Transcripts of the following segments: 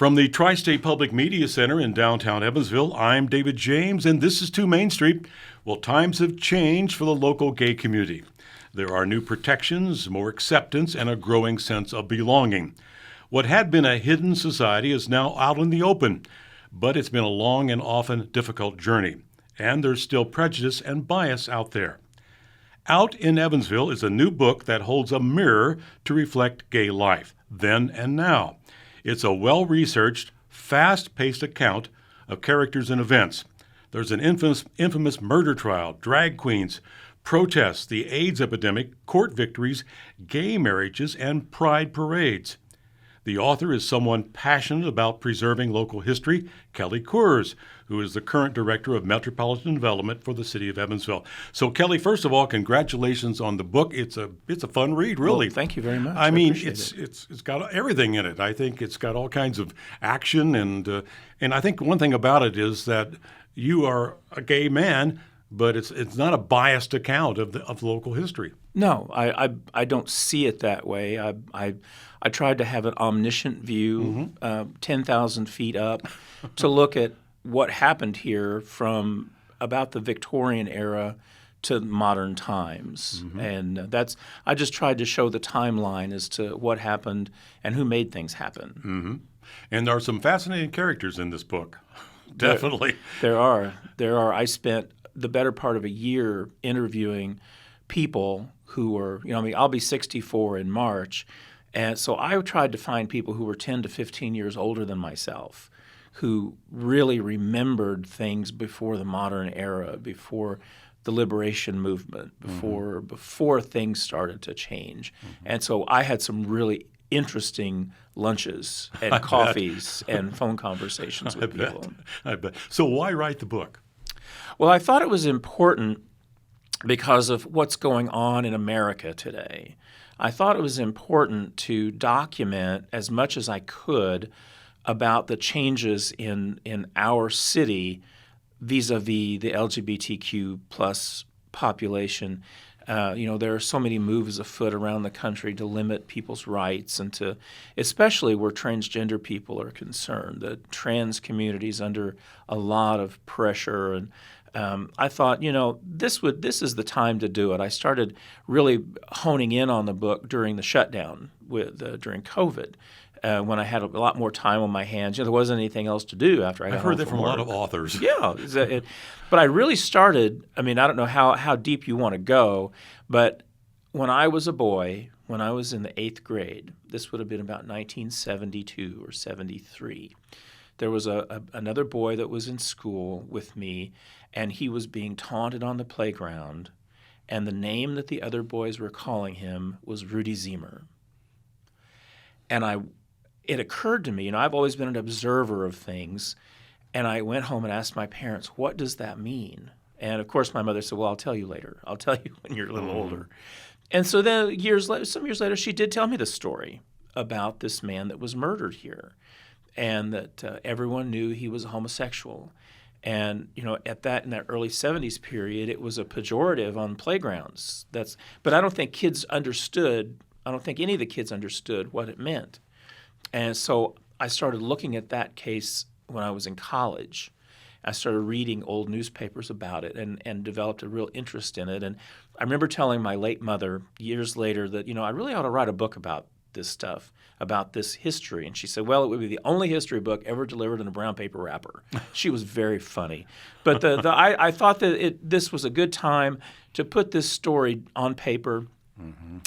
From the Tri-State Public Media Center in downtown Evansville, I'm David James, and this is 2 Main Street. Well, times have changed for the local gay community. There are new protections, more acceptance, and a growing sense of belonging. What had been a hidden society is now out in the open, but it's been a long and often difficult journey, and there's still prejudice and bias out there. Out in Evansville is a new book that holds a mirror to reflect gay life, then and now. It's a well-researched, fast-paced account of characters and events. There's an infamous murder trial, drag queens, protests, the AIDS epidemic, court victories, gay marriages, and pride parades. The author is someone passionate about preserving local history, Kelly Coors, who is the current director of Metropolitan Development for the city of Evansville. So, Kelly, first of all, congratulations on the book. It's a fun read, really. Well, thank you very much. I mean, it's got everything in it. I think it's got all kinds of action, and I think one thing about it is that you are a gay man, but it's not a biased account of local history. No, I don't see it that way. I tried to have an omniscient view, 10,000 feet up, to look at what happened here from about the Victorian era to modern times. And I just tried to show the timeline as to what happened and who made things happen. And there are some fascinating characters in this book. Definitely. There are. I spent the better part of a year interviewing people who were, I'll be 64 in March. And so I tried to find people who were 10 to 15 years older than myself, who really remembered things before the modern era, before the liberation movement, before things started to change. And so I had some really interesting lunches and coffees and phone conversations with people. I bet. So why write the book? Well, I thought it was important because of what's going on in America today. I thought it was important to document as much as I could about the changes in our city vis-a-vis the LGBTQ plus population. There are so many moves afoot around the country to limit people's rights and to, especially where transgender people are concerned. The trans community is under a lot of pressure, and I thought, this is the time to do it. I started really honing in on the book during the shutdown during COVID, when I had a lot more time on my hands. There wasn't anything else to do after I got home I've heard that from work. a lot of authors. Yeah, but I really started. I don't know how deep you want to go, but when I was a boy, when I was in the 8th grade, this would have been about 1972 or 73. There was another boy that was in school with me, and he was being taunted on the playground, and the name that the other boys were calling him was Rudy Ziemer. And it occurred to me, I've always been an observer of things, and I went home and asked my parents, what does that mean? And of course my mother said, well, I'll tell you later. I'll tell you when you're a little older. And so then some years later, she did tell me the story about this man that was murdered here, and that everyone knew he was a homosexual. And in that early 70s period, it was a pejorative on playgrounds. But I don't think kids understood. I don't think any of the kids understood what it meant. And so I started looking at that case when I was in college. I started reading old newspapers about it and developed a real interest in it. And I remember telling my late mother years later that I really ought to write a book about this stuff, about this history. And she said, well, it would be the only history book ever delivered in a brown paper wrapper. She was very funny. But I thought that this was a good time to put this story on paper.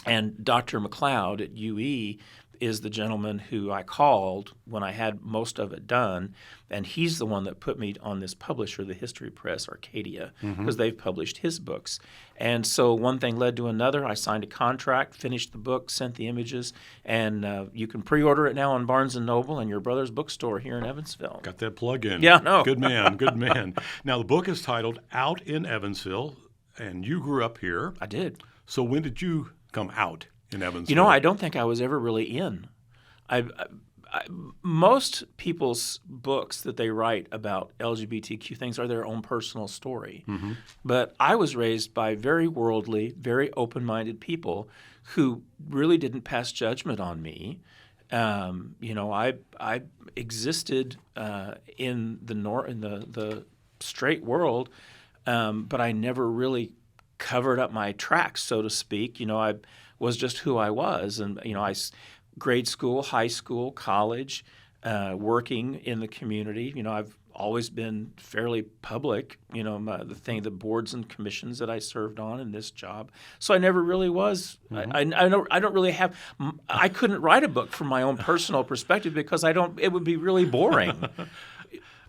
And Dr. McLeod at UE is the gentleman who I called when I had most of it done, and he's the one that put me on this publisher, the History Press, Arcadia, because they've published his books. And so one thing led to another. I signed a contract, finished the book, sent the images, and you can pre-order it now on Barnes & Noble and your brother's bookstore here in Evansville. Got that plug in. Yeah, no. Good man, good man. Now, the book is titled Out in Evansville, and you grew up here. I did. So when did you come out in Evansville? I don't think I was ever really in. Most people's books that they write about LGBTQ things are their own personal story. But I was raised by very worldly, very open-minded people who really didn't pass judgment on me. I existed in the straight world, but I never really covered up my tracks, so to speak. I was just who I was, and grade school, high school, college, working in the community. I've always been fairly public. The boards and commissions that I served on in this job. So I never really was. I don't really have. I couldn't write a book from my own personal perspective because I don't. It would be really boring.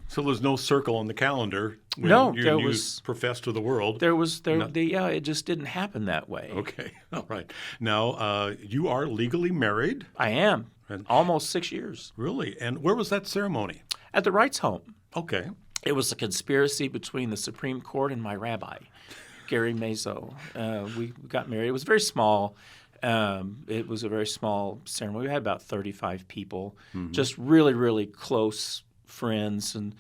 So there's no circle on the calendar when there you was profess to the world. It just didn't happen that way. Okay, all right. Now you are legally married. I am. Almost 6 years. Really? And where was that ceremony? At the Wrights home. Okay. It was a conspiracy between the Supreme Court and my rabbi, Gary Mazo. We got married. It was very small. It was a very small ceremony. We had about 35 people, just really, really close friends and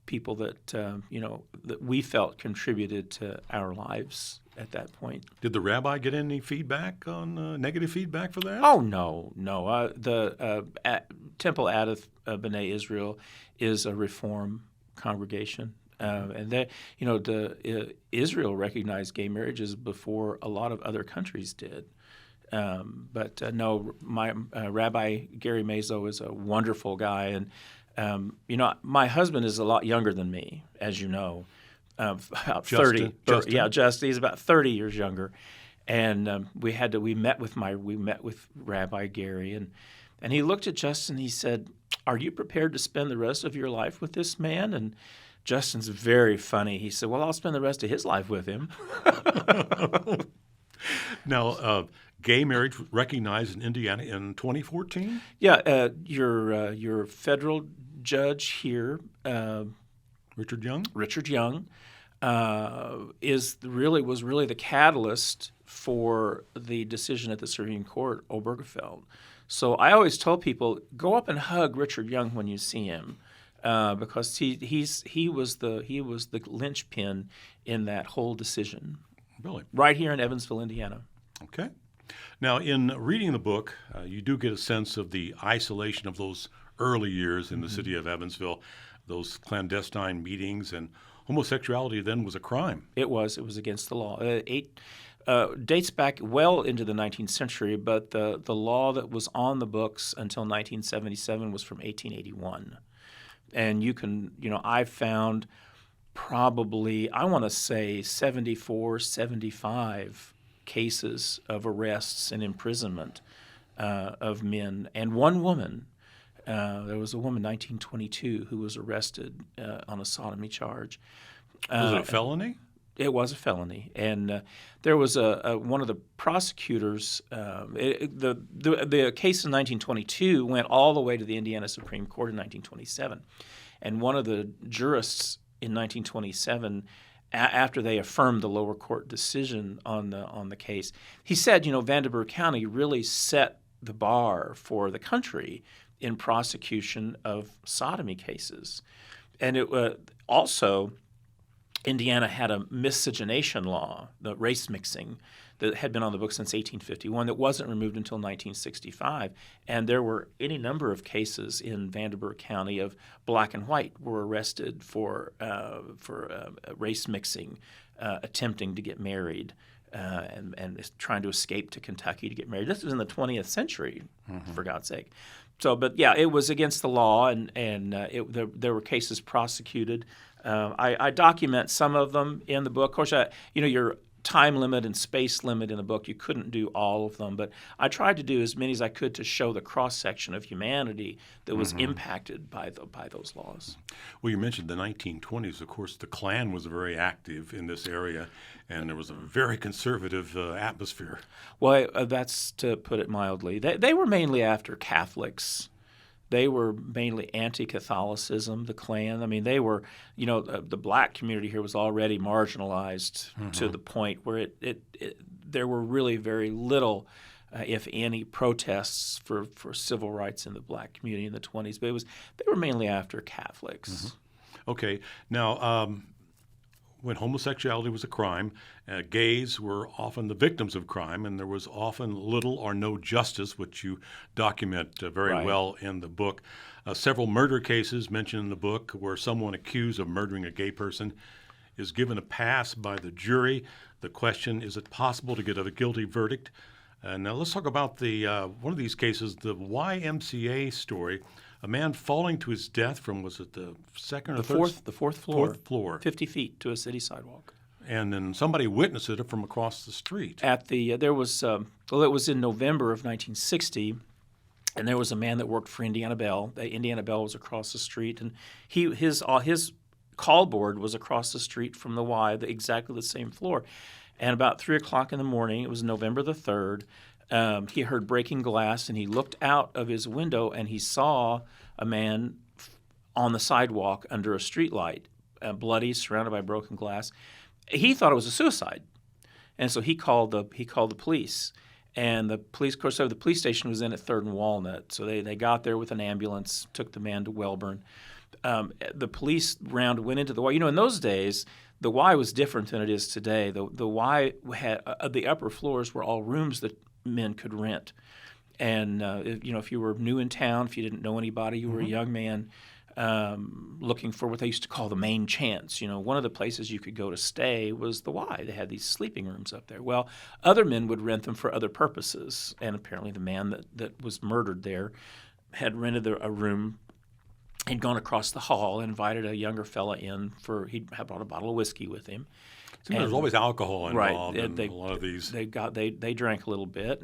people that that we felt contributed to our lives at that point. Did the rabbi get any feedback on negative feedback for that? Oh no. The Temple Adath B'nai Israel is a Reform congregation, and they, Israel recognized gay marriages before a lot of other countries did. But no, my Rabbi Gary Mazo is a wonderful guy, and my husband is a lot younger than me, as you know, about Justin. 30. Yeah, Justin. He's about 30 years younger, and we met with Rabbi Gary, and he looked at Justin. He said, "Are you prepared to spend the rest of your life with this man?" And Justin's very funny. He said, "Well, I'll spend the rest of his life with him." Now, gay marriage recognized in Indiana in 2014? Yeah, your federal judge here, Richard Young? Richard Young, was really the catalyst for the decision at the Supreme Court, Obergefell. So I always tell people, go up and hug Richard Young when you see him, because he was the linchpin in that whole decision. Really? Right here in Evansville, Indiana. Okay. Now, in reading the book, you do get a sense of the isolation of those early years in the city of Evansville, those clandestine meetings, and homosexuality then was a crime. It was against the law. Dates back well into the 19th century, but the law that was on the books until 1977 was from 1881. And I've found probably, I want to say 74, 75 cases of arrests and imprisonment of men, and one woman. There was a woman, 1922, who was arrested on a sodomy charge. Was it a felony? It was a felony, and there was one of the prosecutors. The case in 1922 went all the way to the Indiana Supreme Court in 1927, and one of the jurists in 1927, after they affirmed the lower court decision on the case, he said, Vanderburgh County really set the bar for the country in prosecution of sodomy cases, and it also. Indiana had a miscegenation law, the race mixing, that had been on the books since 1851 that wasn't removed until 1965. And there were any number of cases in Vanderburgh County of black and white were arrested for race mixing, attempting to get married, and trying to escape to Kentucky to get married. This was in the 20th century, for God's sake. So, but yeah, it was against the law, and there were cases prosecuted. I document some of them in the book. Of course, your time limit and space limit in the book, you couldn't do all of them, but I tried to do as many as I could to show the cross-section of humanity that was impacted by those laws. Well, you mentioned the 1920s. Of course, the Klan was very active in this area, and there was a very conservative atmosphere. Well, that's to put it mildly. They were mainly after Catholics. They were mainly anti-Catholicism, the Klan. I mean, they were, the black community here was already marginalized to the point where there were really very little, if any, protests for civil rights in the black community in the 20s. But they were mainly after Catholics. Okay. Now, when homosexuality was a crime, gays were often the victims of crime, and there was often little or no justice, which you document very Right. well in the book. Several murder cases mentioned in the book where someone accused of murdering a gay person is given a pass by the jury. The question, is it possible to get a guilty verdict? Now let's talk about the one of these cases, the YMCA story. A man falling to his death from, was it the second or third? The fourth floor. Fourth floor. 50 feet to a city sidewalk. And then somebody witnessed it from across the street. At the there was well, it was in November of 1960, and there was a man that worked for Indiana Bell. Indiana Bell was across the street, and his call board was across the street from the Y, exactly the same floor. And about 3 o'clock in the morning, it was November the 3rd. He heard breaking glass, and he looked out of his window, and he saw a man on the sidewalk under a streetlight, bloody, surrounded by broken glass. He thought it was a suicide, and so he called the police. And the police, of course, the police station was in at 3rd and Walnut, so they got there with an ambulance, took the man to Welborn. The police round went into the Y. You know, in those days, the Y was different than it is today. The Y had the upper floors were all rooms that men could rent. And if you were new in town, if you didn't know anybody, you were a young man looking for what they used to call the main chance. You know, one of the places you could go to stay was the Y. They had these sleeping rooms up there. Well, other men would rent them for other purposes, and apparently the man that was murdered there had rented a room. He'd gone across the hall and invited a younger fella in he had brought a bottle of whiskey with him. There's always alcohol involved right, in a lot of these. They drank a little bit,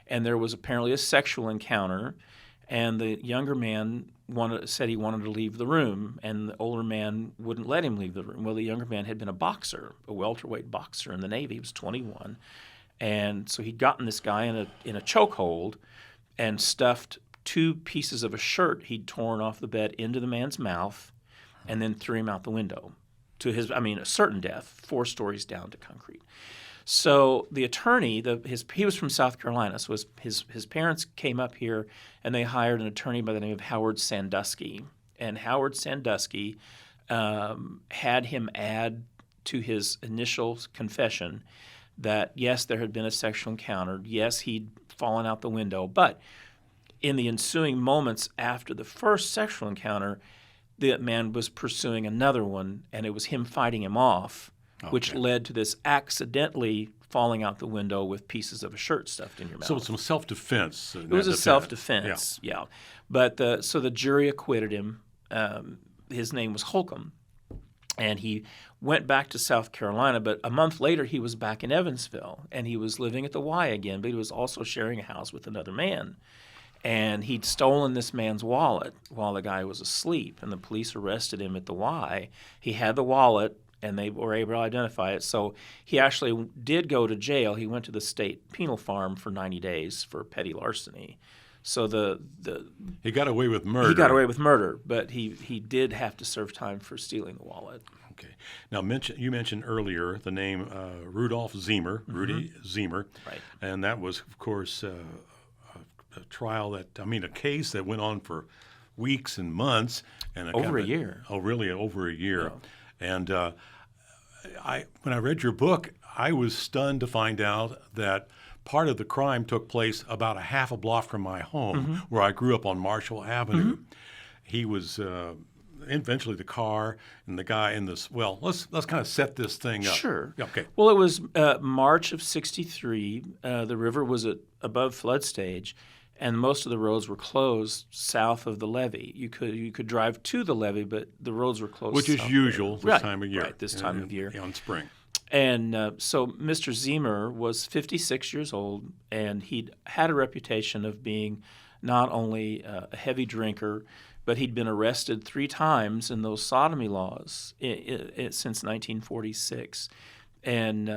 and there was apparently a sexual encounter, and the younger man said he wanted to leave the room, and the older man wouldn't let him leave the room. Well, the younger man had been a boxer, a welterweight boxer in the Navy. He was 21, and so he'd gotten this guy in a chokehold and stuffed 2 pieces of a shirt he'd torn off the bed into the man's mouth, and then threw him out the window to a certain death, 4 stories down to concrete. So the attorney, he was from South Carolina, so his parents came up here, and they hired an attorney by the name of Howard Sandusky. And Howard Sandusky had him add to his initial confession that, yes, there had been a sexual encounter, yes, he'd fallen out the window, but in the ensuing moments after the first sexual encounter, the man was pursuing another one, and it was him fighting him off, which led to this accidentally falling out the window with pieces of a shirt stuffed in your mouth. So it's some self-defense. It was a self-defense, yeah. But so the jury acquitted him. His name was Holcomb, and he went back to South Carolina. But a month later, he was back in Evansville, and he was living at the Y again, but he was also sharing a house with another man. And he'd stolen this man's wallet while the guy was asleep, and the police arrested him at the Y. He had the wallet, and they were able to identify it. So he actually did go to jail. He went to the state penal farm for 90 days for petty larceny. So he got away with murder. He got away with murder, but he did have to serve time for stealing the wallet. Okay. Now, you mentioned earlier the name Rudolph Ziemer, Rudy Ziemer, Right. And that was, of course, a trial a case that went on for weeks and months, and Over a year. Oh, really? Over a year. Yeah. And when I read your book, I was stunned to find out that part of the crime took place about a half a block from my home, where I grew up on Marshall Avenue. He was eventually the car and the guy in this. Well, let's kind of set this thing up. Sure. Okay. Well, it was March of '63. The river was above flood stage, and most of the roads were closed south of the levee. You could drive to the levee, but the roads were closed. Which is usual this time of year. Right, this time of year. On spring. And so Mr. Ziemer was 56 years old, and he'd had a reputation of being not only a heavy drinker, but he'd been arrested 3 times in those sodomy laws since 1946. And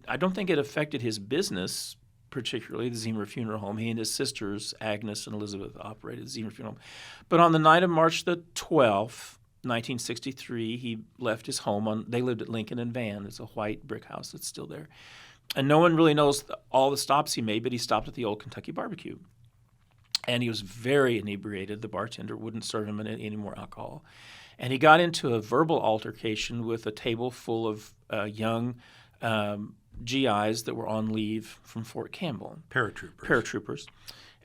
I don't think it affected his business, particularly the Ziemer Funeral Home. He and his sisters, Agnes and Elizabeth, operated the Ziemer Funeral Home. But on the night of March the 12th, 1963, he left his home. They lived at Lincoln and Van. It's a white brick house that's still there. And no one really knows all the stops he made, but he stopped at the Old Kentucky Barbecue. and he was very inebriated. The bartender wouldn't serve him any more alcohol. And he got into a verbal altercation with a table full of young GIs that were on leave from Fort Campbell. Paratroopers.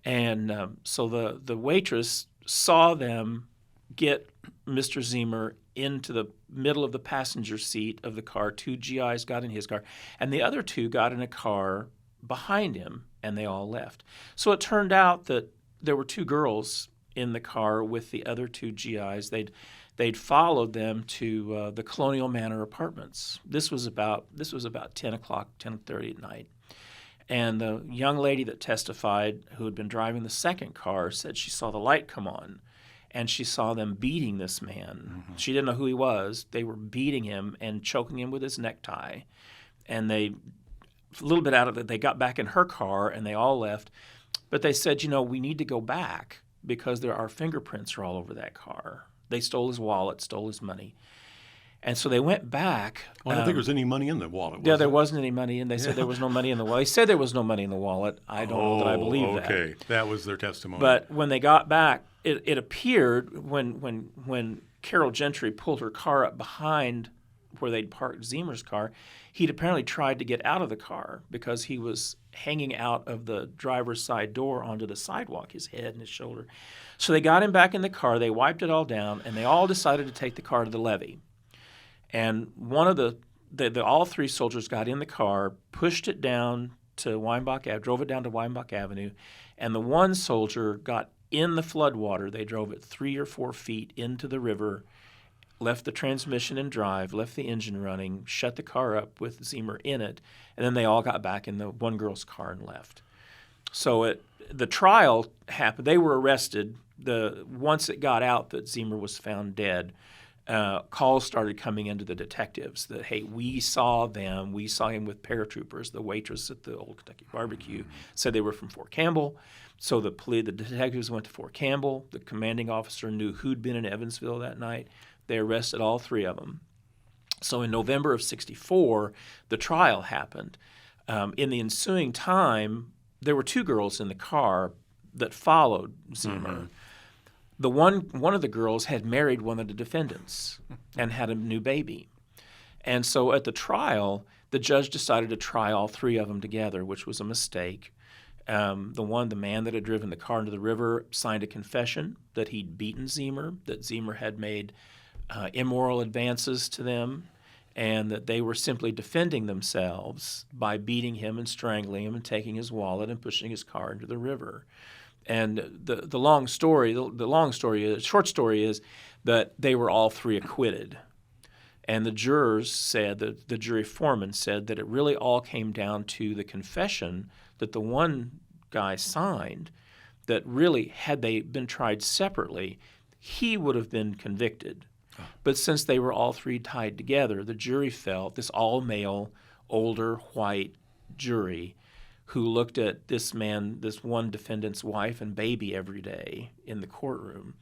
And so the waitress saw them get Mr. Ziemer into the middle of the passenger seat of the car. 2 GIs got in his car, and the other 2 got in a car behind him, and they all left. So it turned out that there were 2 girls in the car with the other 2 GIs. They'd followed them to the Colonial Manor apartments. This was about 10 o'clock, 10:30 at night. And the young lady that testified, who had been driving the second car, said she saw the light come on, and she saw them beating this man. Mm-hmm. She didn't know who he was. They were beating him and choking him with his necktie. And a little bit out of it, they got back in her car, and they all left. But they said, we need to go back because our fingerprints are all over that car. They stole his wallet, stole his money. And so they went back. Well, I don't think there was any money in the wallet. There wasn't any money, and they said there was no money in the wallet. They said there was no money in the wallet. I don't know that I believe that. Okay, that was their testimony. But when they got back, it appeared when Carol Gentry pulled her car up behind where they'd parked Ziemer's car, he'd apparently tried to get out of the car because he was hanging out of the driver's side door onto the sidewalk, his head and his shoulder. So they got him back in the car, they wiped it all down, and they all decided to take the car to the levee. And one of all 3 soldiers got in the car, pushed it down to Weinbach Ave, drove it down to Weinbach Avenue, and the one soldier got in the floodwater. They drove it 3 or 4 feet into the river, left the transmission in drive, left the engine running, shut the car up with Ziemer in it, and then they all got back in the one girl's car and left. So the trial happened. They were arrested. Once it got out that Ziemer was found dead, calls started coming into the detectives that, hey, we saw him with paratroopers. The waitress at the Old Kentucky Barbecue said they were from Fort Campbell. So the detectives went to Fort Campbell. The commanding officer knew who'd been in Evansville that night. They arrested all 3 of them. So in November of '64, the trial happened. In the ensuing time, there were 2 girls in the car that followed Ziemer. Mm-hmm. The one of the girls had married one of the defendants and had a new baby. And so at the trial, the judge decided to try all 3 of them together, which was a mistake. The man that had driven the car into the river signed a confession that he'd beaten Ziemer, that Ziemer had made immoral advances to them, and that they were simply defending themselves by beating him and strangling him and taking his wallet and pushing his car into the river. And the short story is that they were all 3 acquitted. And the jurors said, the jury foreman said that it really all came down to the confession that the one guy signed, that really, had they been tried separately, he would have been convicted. But since they were all 3 tied together, the jury felt, this all-male, older, white jury, who looked at this one defendant's wife and baby every day in the courtroom,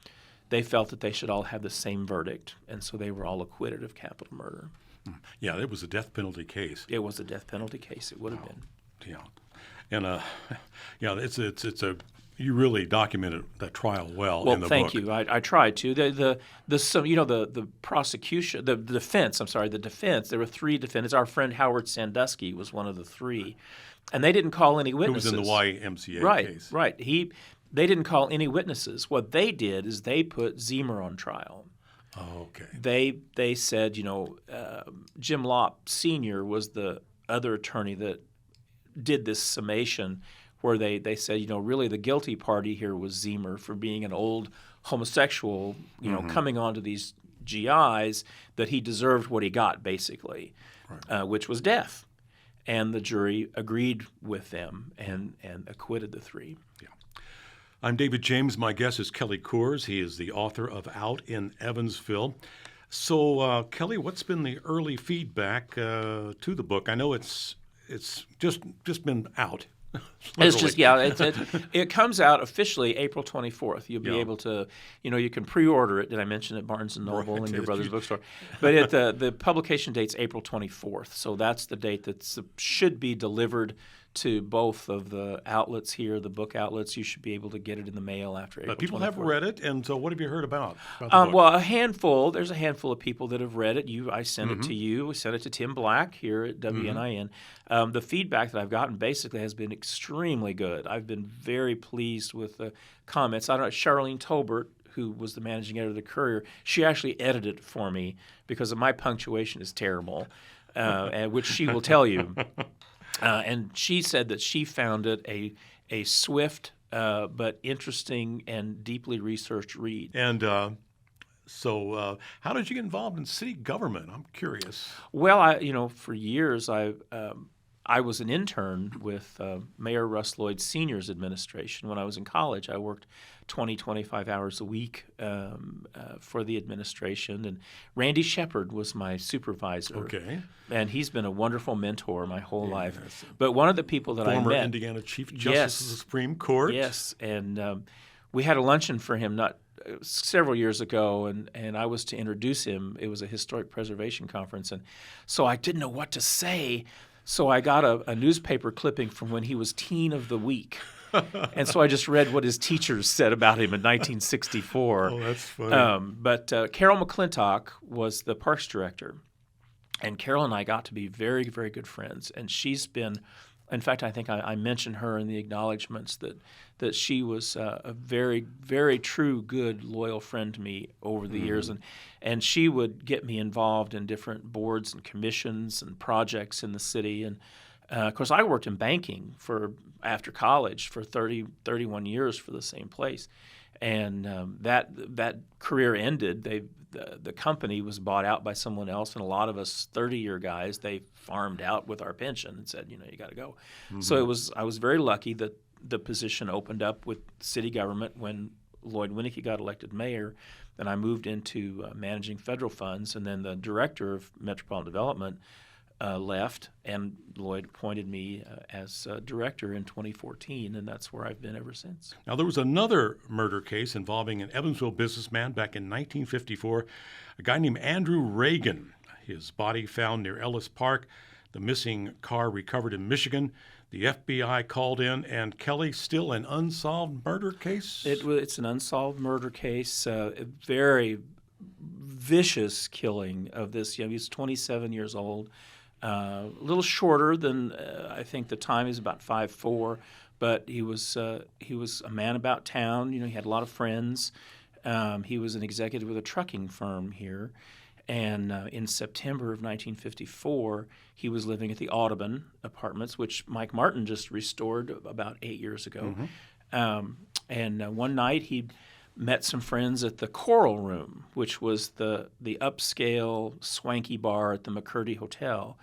they felt that they should all have the same verdict, and so they were all acquitted of capital murder. Yeah, it was a death penalty case. It was a death penalty case. It would have been. Yeah, and you really documented that trial well in the book. Well, thank you. I tried to. The prosecution, the defense. The defense. There were 3 defendants. Our friend Howard Sandusky was one of the 3, and they didn't call any witnesses. Who was in the YMCA case? Right. They didn't call any witnesses. What they did is they put Ziemer on trial. Oh, okay. They said, Jim Lopp Sr. was the other attorney that did this summation, where they said, really the guilty party here was Ziemer for being an old homosexual, coming onto these GIs, that he deserved what he got, basically, right. Which was death. And the jury agreed with them and acquitted the 3. Yeah. I'm David James. My guest is Kelly Coors. He is the author of Out in Evansville. So, Kelly, what's been the early feedback to the book? I know it's just been out. It's just, it comes out officially April 24th. You'll be able to, you can pre-order it. Did I mention at Barnes & Noble and your brother's bookstore? But the publication date's April 24th, so that's the date that should be delivered to both of the outlets here, the book outlets. You should be able to get it in the mail after April But people 24th. have read it, and so what have you heard about the book? Well, there's a handful of people that have read it. I sent it to you. We sent it to Tim Black here at WNIN. The feedback that I've gotten basically has been extremely good. I've been very pleased with the comments. I don't know, Charlene Tolbert, who was the managing editor of the Courier, she actually edited it for me because my punctuation is terrible, and which she will tell you. And she said that she found it a swift but interesting and deeply researched read. And so how did you get involved in city government? I'm curious. Well, for years I was an intern with Mayor Russ Lloyd Sr.'s administration. When I was in college, I worked 25 hours a week for the administration. And Randy Shepard was my supervisor. Okay. And he's been a wonderful mentor my whole life. But one of the people that I met— Former Indiana Chief Justice of the Supreme Court. Yes, and we had a luncheon for him several years ago, and I was to introduce him. It was a historic preservation conference, and so I didn't know what to say. So I got a newspaper clipping from when he was Teen of the Week. And so I just read what his teachers said about him in 1964. Oh, that's funny. But Carol McClintock was the parks director. And Carol and I got to be very, very good friends. And she's been, in fact, I think I mentioned her in the acknowledgments that she was a very, very true, good, loyal friend to me over the years. And she would get me involved in different boards and commissions and projects in the city. And of course, I worked in banking after college for 31 years for the same place. And that career ended. The company was bought out by someone else, and a lot of us 30-year guys, they farmed out with our pension and said, you got to go. So I was very lucky that the position opened up with city government when Lloyd Winnicke got elected mayor. Then I moved into managing federal funds, and then the director of metropolitan development left, and Lloyd appointed me as director in 2014, and that's where I've been ever since. Now, there was another murder case involving an Evansville businessman back in 1954, a guy named Andrew Reagan. His body found near Ellis Park, the missing car recovered in Michigan. The FBI called in, and Kelly, still an unsolved murder case? It's an unsolved murder case, a very vicious killing of this. He's 27 years old. A little shorter than I think the time. He's about 5'4", but he was a man about town. He had a lot of friends. He was an executive with a trucking firm here, and in September of 1954, he was living at the Audubon Apartments, which Mike Martin just restored about 8 years ago. And one night he met some friends at the Coral Room, which was the upscale, swanky bar at the McCurdy Hotel.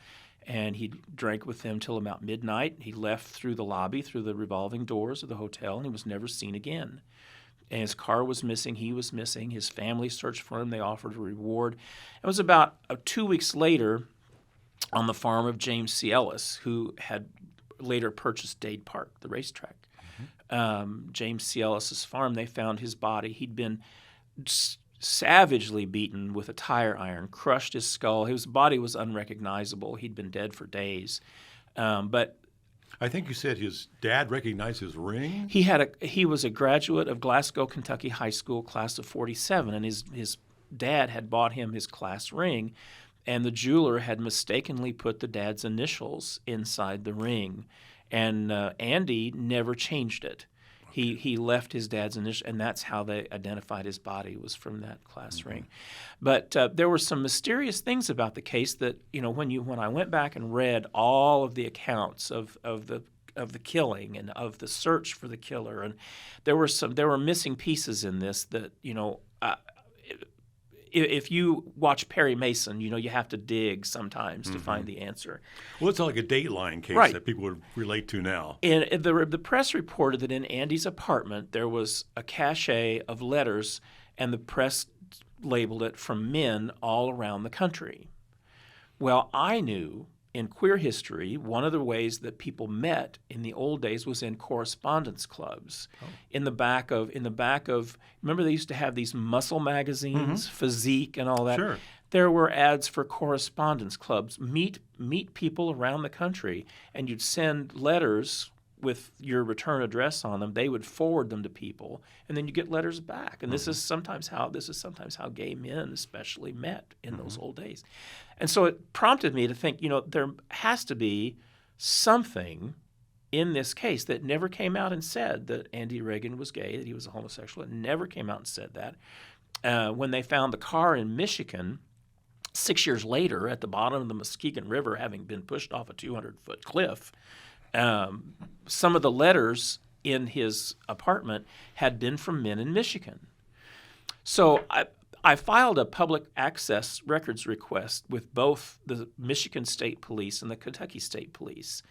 And he drank with them till about midnight. He left through the lobby, through the revolving doors of the hotel, and he was never seen again. And his car was missing. He was missing. His family searched for him. They offered a reward. It was about 2 weeks later on the farm of James C. Ellis, who had later purchased Dade Park, the racetrack. James C. Ellis's farm, they found his body. He'd been savagely beaten with a tire iron, crushed his skull. His body was unrecognizable. He'd been dead for days. But I think you said his dad recognized his ring? He was a graduate of Glasgow, Kentucky High School, class of 47, and his dad had bought him his class ring, and the jeweler had mistakenly put the dad's initials inside the ring. And Andy never changed it. He left his dad's initials, and that's how they identified his body, was from that class ring. But there were some mysterious things about the case that, when I went back and read all of the accounts of the killing and of the search for the killer, and there were missing pieces in this that, if you watch Perry Mason, you have to dig sometimes to find the answer. Well, it's like a Dateline case Right. that people would relate to now. And the press reported that in Andy's apartment there was a cache of letters, and the press labeled it from men all around the country. Well, I knew in queer history, one of the ways that people met in the old days was in correspondence clubs. In the back of, remember they used to have these muscle magazines, Physique and all that? Sure. There were ads for correspondence clubs, meet people around the country, and you'd send letters with your return address on them. They would forward them to people, and then you get letters back. And this is sometimes how gay men especially met in those old days. And so it prompted me to think, there has to be something in this case that never came out and said that Andy Reagan was gay, that he was a homosexual. It never came out and said that. When they found the car in Michigan 6 years later at the bottom of the Muskegon River, having been pushed off a 200-foot cliff, some of the letters in his apartment had been from men in Michigan. So I filed a public access records request with both the Michigan State Police and the Kentucky State Police.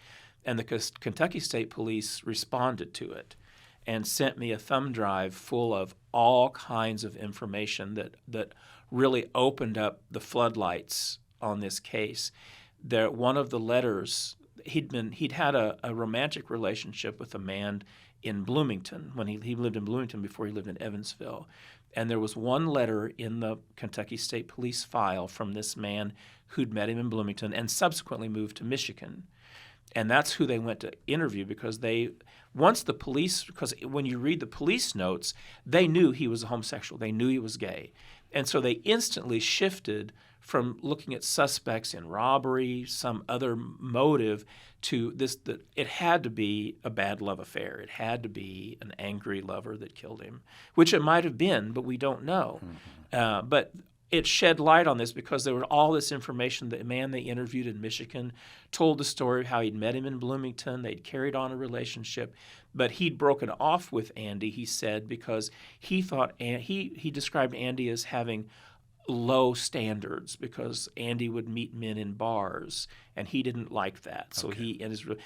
And the Kentucky State Police responded to it and sent me a thumb drive full of all kinds of information that really opened up the floodlights on this case. One of the letters, he'd had a romantic relationship with a man in Bloomington when he lived in Bloomington before he lived in Evansville. And there was one letter in the Kentucky State Police file from this man who'd met him in Bloomington and subsequently moved to Michigan. And that's who they went to interview because when you read the police notes, they knew he was a homosexual. They knew he was gay. And so they instantly shifted from looking at suspects in robbery, some other motive, to this, that it had to be a bad love affair. It had to be an angry lover that killed him, which it might have been, but we don't know. But it shed light on this because there was all this information. The man they interviewed in Michigan told the story of how he'd met him in Bloomington. They'd carried on a relationship, but he'd broken off with Andy, he said, because he thought he described Andy as having low standards because Andy would meet men in bars and he didn't like that. So the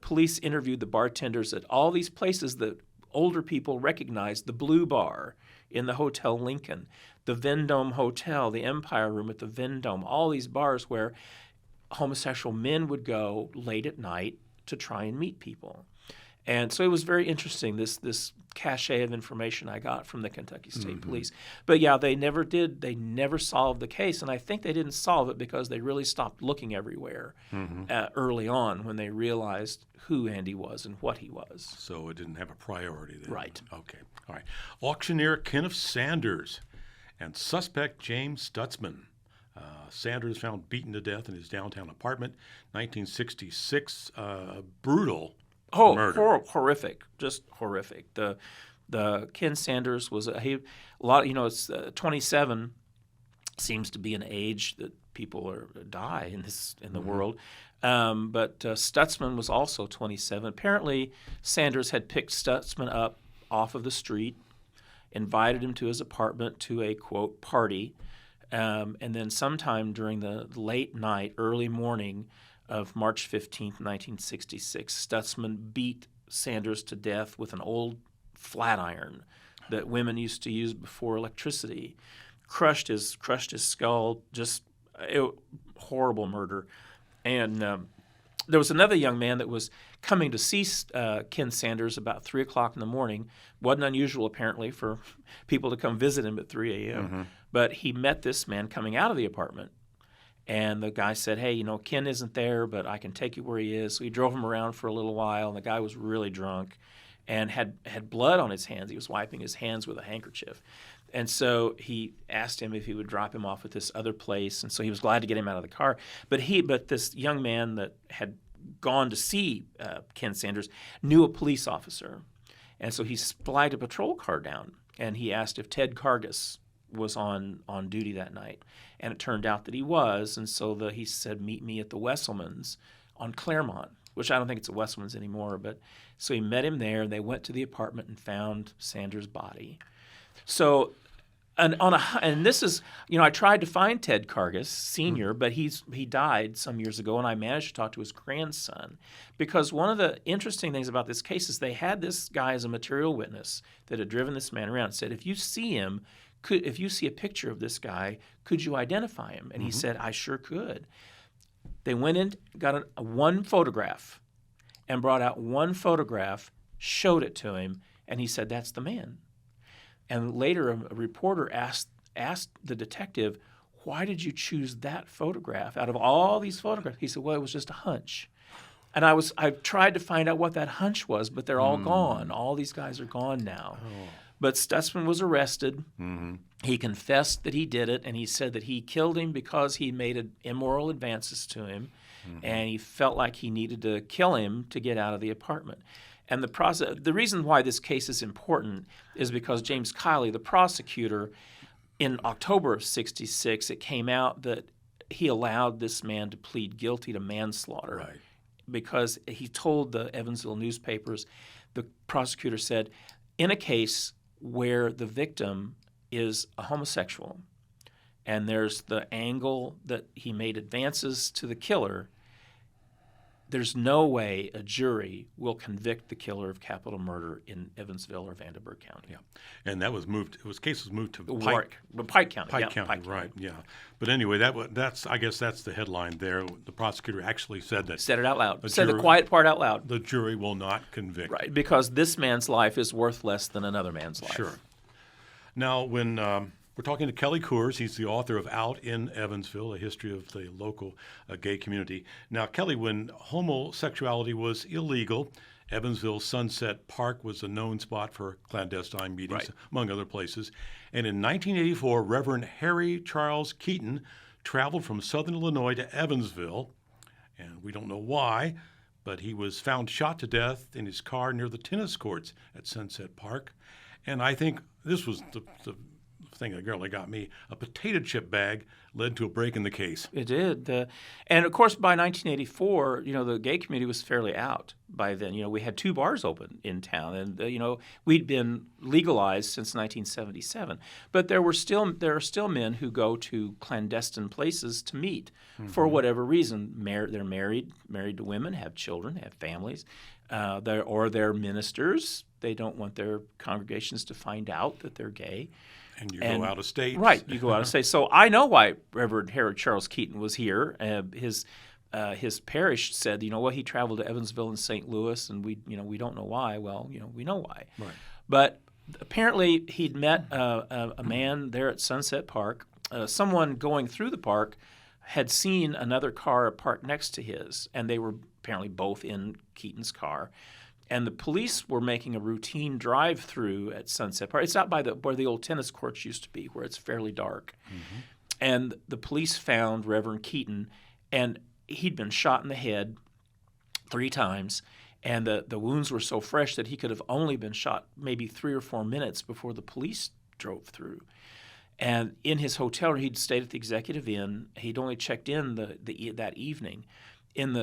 police interviewed the bartenders at all these places that older people recognized: the Blue Bar in the Hotel Lincoln, the Vendome Hotel, the Empire Room at the Vendome, all these bars where homosexual men would go late at night to try and meet people. And so it was very interesting, this cachet of information I got from the Kentucky State Police. But yeah, they never solved the case, and I think they didn't solve it because they really stopped looking everywhere early on when they realized who Andy was and what he was. So it didn't have a priority then. Right. Okay. All right. Auctioneer Kenneth Sanders and suspect James Stutzman. Sanders found beaten to death in his downtown apartment, 1966. Brutal murder. Horrific, just horrific. The Ken Sanders was a lot. 27 seems to be an age that people die in the world. But Stutzman was also 27. Apparently, Sanders had picked Stutzman up off of the street, invited him to his apartment to a, quote, party, and then sometime during the late night, early morning of March 15th, 1966, Stutzman beat Sanders to death with an old flat iron that women used to use before electricity, crushed his skull, horrible murder. And there was another young man that was coming to see Ken Sanders about 3 o'clock in the morning. Wasn't unusual, apparently, for people to come visit him at 3 a.m. But he met this man coming out of the apartment. And the guy said, hey, Ken isn't there, but I can take you where he is. So he drove him around for a little while, and the guy was really drunk and had blood on his hands. He was wiping his hands with a handkerchief. And so he asked him if he would drop him off at this other place, and so he was glad to get him out of the car. But this young man that had gone to see Ken Sanders knew a police officer, and so he flagged a patrol car down, and he asked if Ted Cargus was on duty that night, and it turned out that he was, and so he said, meet me at the Wesselmans on Claremont, which I don't think it's a Wesselmans anymore, but so he met him there, and they went to the apartment and found Sanders' body. So, and this is, I tried to find Ted Cargus Sr., but he died some years ago, and I managed to talk to his grandson, because one of the interesting things about this case is they had this guy as a material witness that had driven this man around and said, if you see him, if you see a picture of this guy, could you identify him? And he said, I sure could. They went in, got one photograph, and brought out one photograph, showed it to him, and he said, that's the man. And later, a reporter asked asked the detective, "Why did you choose that photograph out of all these photographs?" He said, "Well, it was just a hunch." And I tried to find out what that hunch was, but they're all gone. All these guys are gone now. Oh. But Stutzman was arrested. Mm-hmm. He confessed that he did it, and he said that he killed him because he made immoral advances to him, and he felt like he needed to kill him to get out of the apartment. And the reason why this case is important is because James Kiley, the prosecutor, in October of '66, it came out that he allowed this man to plead guilty to manslaughter. Right. Because he told the Evansville newspapers, the prosecutor said, in a case where the victim is a homosexual and there's the angle that he made advances to the killer, there's no way a jury will convict the killer of capital murder in Evansville or Vanderburgh County. Yeah, and that was moved. Case was moved to Pike County. Pike County, right? Yeah, but anyway, that's I guess that's the headline there. The prosecutor actually said that. Said it out loud. Said the quiet part out loud. The jury will not convict. Right, because this man's life is worth less than another man's life. Sure. Now, when we're talking to Kelly Coors, he's the author of Out in Evansville, A History of the Local Gay Community. Now, Kelly, when homosexuality was illegal, Evansville Sunset Park was a known spot for clandestine meetings, Right. among other places. And in 1984, Reverend Harry Charles Keaton traveled from southern Illinois to Evansville, and we don't know why, but he was found shot to death in his car near the tennis courts at Sunset Park. And I think this was the thing that really got me. A potato chip bag led to a break in the case. It did. And, of course, by 1984, the gay community was fairly out by then. We had 2 bars open in town, and, we'd been legalized since 1977. But there are still men who go to clandestine places to meet for whatever reason. They're married to women, have children, have families, they're ministers. They don't want their congregations to find out that they're gay. And you go out of state. Right, you go out of state. So I know why Reverend Harry Charles Keaton was here. His parish said, he traveled to Evansville and St. Louis, and we don't know why. Well, we know why. Right. But apparently he'd met a man there at Sunset Park. Someone going through the park had seen another car parked next to his, and they were apparently both in Keaton's car. And the police were making a routine drive-through at Sunset Park. It's out by where the old tennis courts used to be, where it's fairly dark. Mm-hmm. And the police found Reverend Keaton, and he'd been shot in the head 3 times, and the wounds were so fresh that he could have only been shot maybe 3 or 4 minutes before the police drove through. And in his hotel room, he'd stayed at the Executive Inn. He'd only checked in that evening. In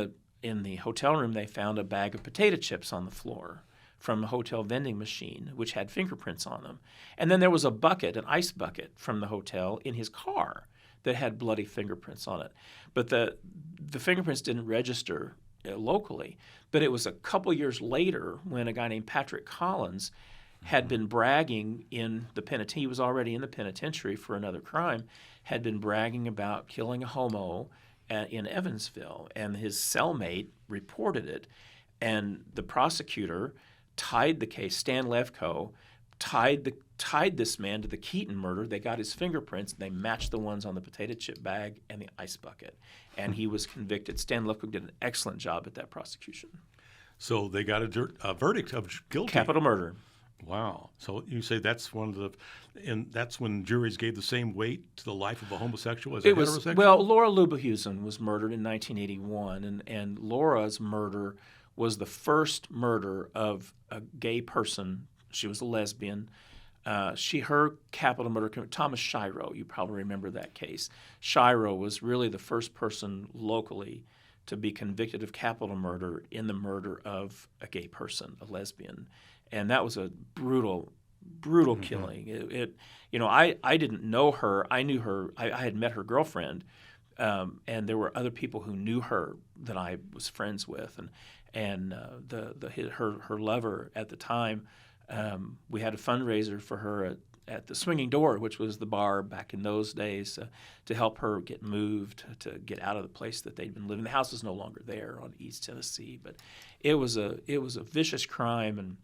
the hotel room, they found a bag of potato chips on the floor from a hotel vending machine, which had fingerprints on them. And then there was an ice bucket from the hotel in his car that had bloody fingerprints on it. But the fingerprints didn't register locally. But it was a couple years later when a guy named Patrick Collins had been bragging in the penitentiary. He was already in the penitentiary for another crime, had been bragging about killing a homo in Evansville, and his cellmate reported it, and the prosecutor tied the case. Stan Levko tied this man to the Keaton murder. They got his fingerprints, and they matched the ones on the potato chip bag and the ice bucket, and he was convicted. Stan Levko did an excellent job at that prosecution. So they got a verdict of guilty. Capital murder. Wow. So you say that's that's when juries gave the same weight to the life of a homosexual as a heterosexual? Well, Laura Lubehusen was murdered in 1981, and Laura's murder was the first murder of a gay person. She was a lesbian. Her capital murder, Thomas Shiro, you probably remember that case. Shiro was really the first person locally to be convicted of capital murder in the murder of a gay person, a lesbian. And that was a brutal killing. I didn't know her. I knew her. I had met her girlfriend, and there were other people who knew her that I was friends with, and her lover at the time. We had a fundraiser for her at the Swinging Door, which was the bar back in those days, to help her get moved, to get out of the place that they'd been living. The house is no longer there on East Tennessee, but it was a vicious crime, and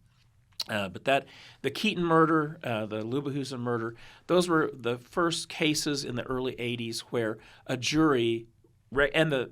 But the Keaton murder, the Lubehusen murder, those were the first cases in the early '80s where a jury, and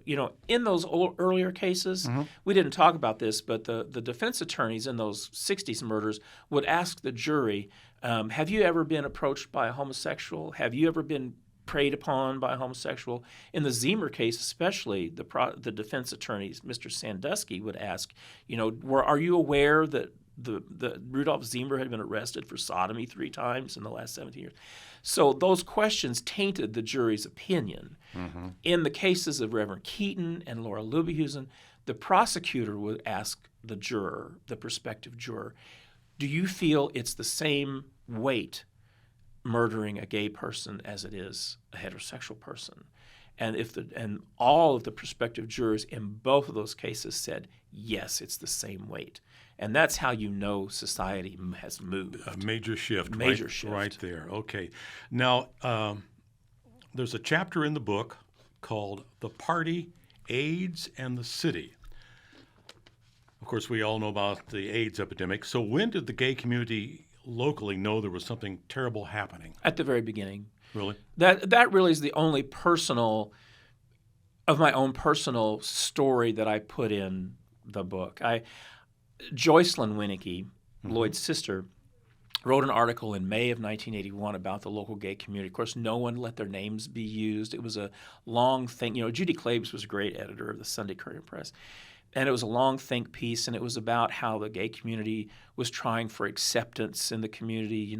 in those earlier cases, we didn't talk about this, but the defense attorneys in those '60s murders would ask the jury, "Have you ever been approached by a homosexual? Have you ever been preyed upon by a homosexual?" In the Zemer case, especially, the defense attorneys, Mr. Sandusky, would ask, are you aware that the Rudolph Zemer had been arrested for sodomy 3 times in the last 17 years? So those questions tainted the jury's opinion. In the cases of Reverend Keaton and Laura Lubehusen, the prosecutor would ask the prospective juror, do you feel it's the same weight murdering a gay person as it is a heterosexual person? And all of the prospective jurors in both of those cases said, yes, it's the same weight. And that's how society has moved. A major shift. Major shift. Right there. Okay. Now, there's a chapter in the book called The Party, AIDS, and the City. Of course, we all know about the AIDS epidemic. So when did the gay community locally know there was something terrible happening? At the very beginning. Really? That really is the only of my own personal story that I put in the book. Joycelyn Winicky, Lloyd's sister, wrote an article in May of 1981 about the local gay community. Of course, no one let their names be used. It was a long thing. Judy Klebs was a great editor of the Sunday Courier Press. And it was a long think piece, and it was about how the gay community was trying for acceptance in the community,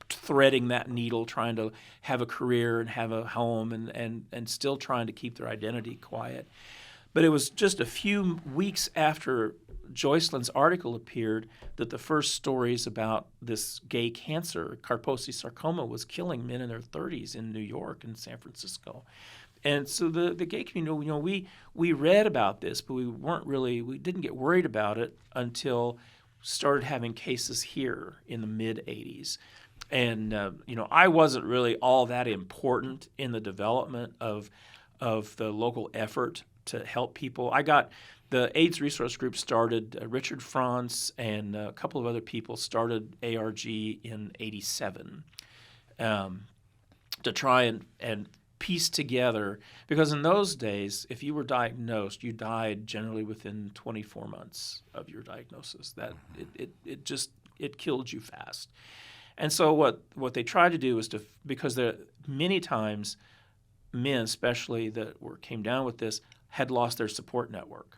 threading that needle, trying to have a career and have a home and still trying to keep their identity quiet. But it was just a few weeks after Joycelyn's article appeared that the first stories about this gay cancer, Kaposi sarcoma, was killing men in their 30s in New York and San Francisco. And so the gay community, we read about this, but we didn't get worried about it until started having cases here in the mid-'80s. And, I wasn't really all that important in the development of the local effort to help people. The AIDS Resource Group started, Richard Franz and a couple of other people started ARG in '87 to try and piece together, because in those days, if you were diagnosed, you died generally within 24 months of your diagnosis. That it killed you fast. And so what they tried to do was because there many times men, especially that came down with this, had lost their support network.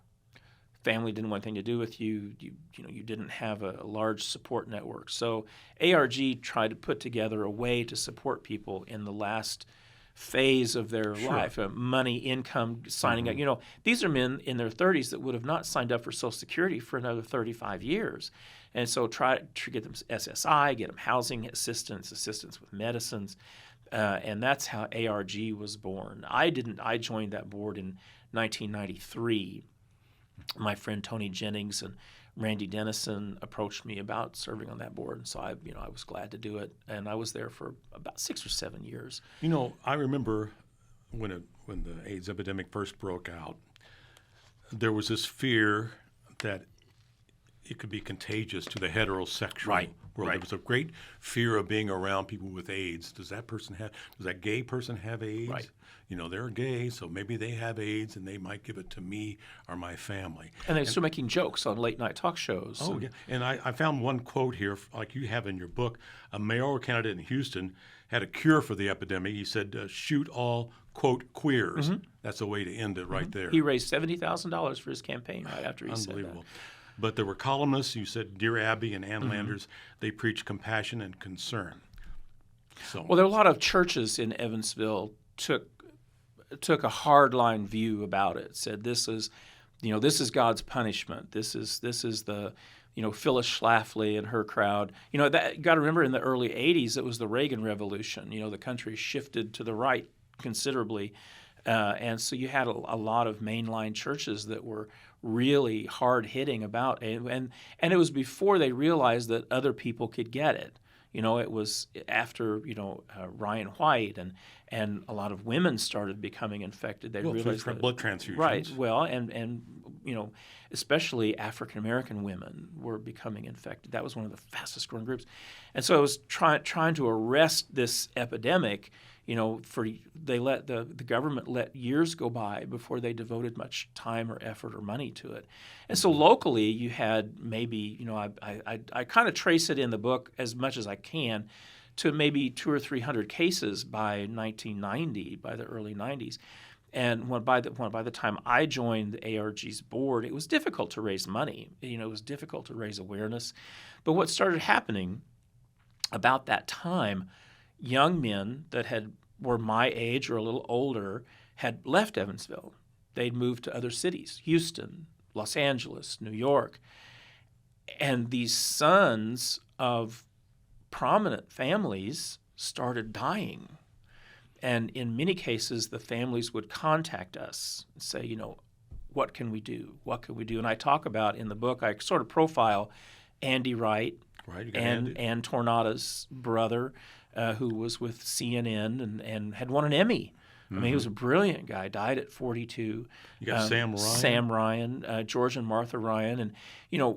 Family didn't want anything to do with you. You didn't have a large support network. So ARG tried to put together a way to support people in the last phase of their life, money, income, signing up. These are men in their 30s that would have not signed up for Social Security for another 35 years. And so try to get them SSI, get them housing assistance with medicines. And that's how ARG was born. I joined that board in 1993. My friend Tony Jennings and Randy Dennison approached me about serving on that board, and so I was glad to do it. And I was there for about 6 or 7 years. I remember when the AIDS epidemic first broke out, there was this fear that it could be contagious to the heterosexual world. Right. There was a great fear of being around people with AIDS. Does that gay person have AIDS? Right. They're gay, so maybe they have AIDS and they might give it to me or my family. And they're still making jokes on late night talk shows. Oh, yeah. And I found one quote here, like you have in your book. A mayoral candidate in Houston had a cure for the epidemic. He said, shoot all, quote, queers. That's a way to end it right there. He raised $70,000 for his campaign right after he said that. Unbelievable. But there were columnists, you said Dear Abby and Ann Landers, they preached compassion and concern. Well, there are a lot of churches in Evansville took a hardline view about it. Said this is God's punishment. This is the Phyllis Schlafly and her crowd. That you got to remember in the early '80s it was the Reagan Revolution. The country shifted to the right considerably, and so you had a lot of mainline churches that were really hard hitting about it, and it was before they realized that other people could get it. It was after Ryan White and a lot of women started becoming infected. They realized from that, blood transfusions. right? Well, and especially African American women were becoming infected. That was one of the fastest growing groups, and so it was trying to arrest this epidemic. The government let years go by before they devoted much time or effort or money to it. And so locally, you had maybe, I kind of trace it in the book as much as I can to maybe 200 or 300 cases by 1990, by the early 90s. And by the time I joined the ARG's board, it was difficult to raise money. It was difficult to raise awareness. But what started happening about that time, young men that were my age or a little older had left Evansville. They'd moved to other cities, Houston, Los Angeles, New York. And these sons of prominent families started dying. And in many cases, the families would contact us and say, what can we do? What can we do? And I talk about in the book, I sort of profile Andy Wright, Right, you got and Andy. Tornada's brother, who was with CNN and had won an Emmy. I mean, he was a brilliant guy. Died at 42. You got Sam Ryan. Sam Ryan, George and Martha Ryan, and